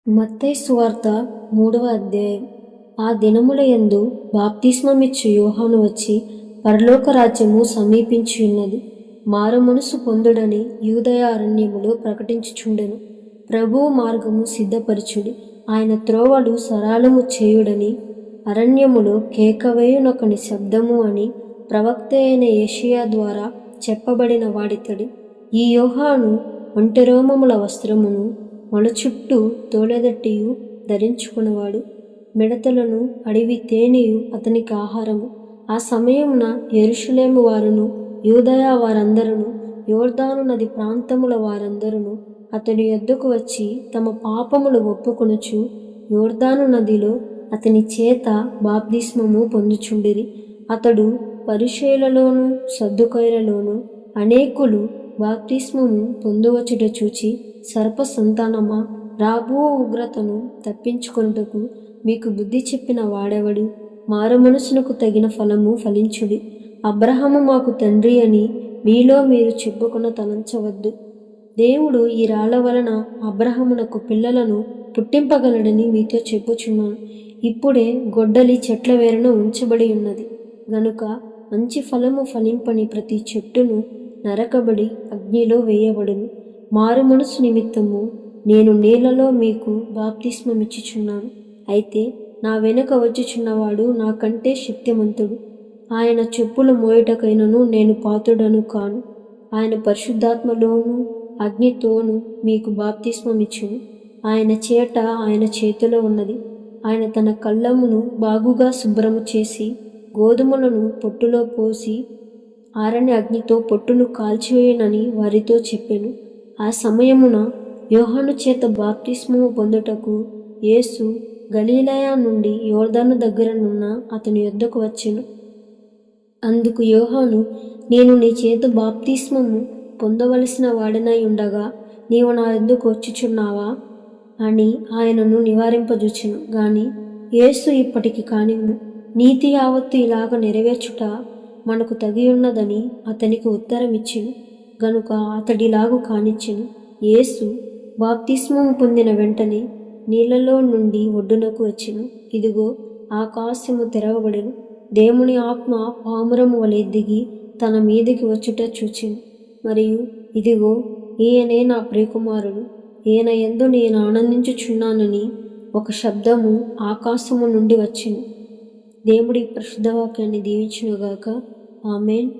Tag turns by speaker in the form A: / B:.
A: మత్తయి సువార్త 3వ అధ్యాయం. ఆ దినములయందు బాప్తిస్మమిచ్చు యోహాను వచ్చి, పరలోక రాజ్యము సమీపించి ఉన్నది, మారుమనసు పొందుడని యూదయ అరణ్యములో ప్రకటించుచుండెను. ప్రభువు మార్గము సిద్ధపరచుడి, ఆయన త్రోవలు సరళము చేయుడని అరణ్యములో కేకవేయునొకని శబ్దము అని ప్రవక్త అయిన యెషయా ద్వారా చెప్పబడిన వాడితడి. ఈ యోహాను ఒంటెరోమముల వస్త్రమును మన చుట్టూ తోలెదట్టియు ధరించుకున్నవాడు. మిడతలను అడవి తేనెయు అతనికి ఆహారము. ఆ సమయమున యెరూషలేము వారును యూదయ వారందరును యోర్దాను నది ప్రాంతముల వారందరును అతని యొద్దకు వచ్చి తమ పాపములు ఒప్పుకొనుచు యోర్దాను నదిలో అతని చేత బాప్తిస్మము పొందుచుండిరి. అతడు పరిసయ్యులలోను సద్దూకయ్యులలోను అనేకులు బాప్తిస్మము పొందువచుట చూచి, సర్ప సంతానమా, రాబో ఉగ్రతను తప్పించుకొనుటకు మీకు బుద్ధి చెప్పిన వాడెవడు? మారుమనసునకు తగిన ఫలము ఫలించుడి. అబ్రహాము మాకు తండ్రి అని మీలో మీరు చెప్పుకొన తలంచవద్దు. దేవుడు ఈ రాళ్ల వలన అబ్రహామునకు పిల్లలను పుట్టింపగలడని మీతో చెప్పుచున్నాను. ఇప్పుడే గొడ్డలి చెట్ల వేరున ఉంచబడి ఉన్నది గనుక మంచి ఫలము ఫలింపని ప్రతి చెట్టును నరకబడి అగ్నిలో వేయబడును. మారుమనసు నిమిత్తము నేను నీళ్లలో మీకు బాప్తిస్మమిచ్చుచున్నాను. అయితే నా వెనుక వచ్చుచున్నవాడు నాకంటే శక్తిమంతుడు. ఆయన చెప్పులు మోయుటకైనను నేను పాత్రుడను కాను. ఆయన పరిశుద్ధాత్మలోను అగ్నితోను మీకు బాప్తిస్మమిచ్చును. ఆయన చేట ఆయన చేతిలో ఉన్నది. ఆయన తన కళ్ళమును బాగుగా శుభ్రము చేసి గోధుమలను పొట్టులో పోసి ఆరని అగ్నితో పొట్టును కాల్చివేయనని వారితో చెప్పెను. ఆ సమయమున యోహాను చేత బాప్తిస్మము పొందుటకు యేసు గలిలయ నుండి యోర్దాను దగ్గరనున్న అతని యొద్దకు వచ్చెను. అందుకు యోహాను, నేను నీ చేత బాప్తిస్మము పొందవలసిన వాడినై ఉండగా నీవు నా యొద్దకు వచ్చుచున్నావా అని ఆయనను నివారింపజూచెను. గాని యేసు ఇప్పటికి కానిమ్ము, నీతి యావత్తు ఇలాగ నెరవేర్చుట మనకు తగియున్నదని అతనికి ఉత్తరమిచ్చెను. గనుక అతడిలాగు కానిచ్చెను. యేసు బాప్తిస్మము పొందిన వెంటనే నీళ్లలో నుండి ఒడ్డునకు వచ్చెను. ఇదిగో ఆకాశము తెరవబడెను. దేవుని ఆత్మ పావురము వలె దిగి తన మీదికి వచ్చుట చూచెను. మరియు ఇదిగో ఈయనే నా ప్రియకుమారుడు, ఈయన యందు నేను ఆనందించుచున్నానని ఒక శబ్దము ఆకాశము నుండి వచ్చెను. దేవుడి పరిశుద్ధ వాక్యాన్ని దీవించునుగాక. ఆమేన్.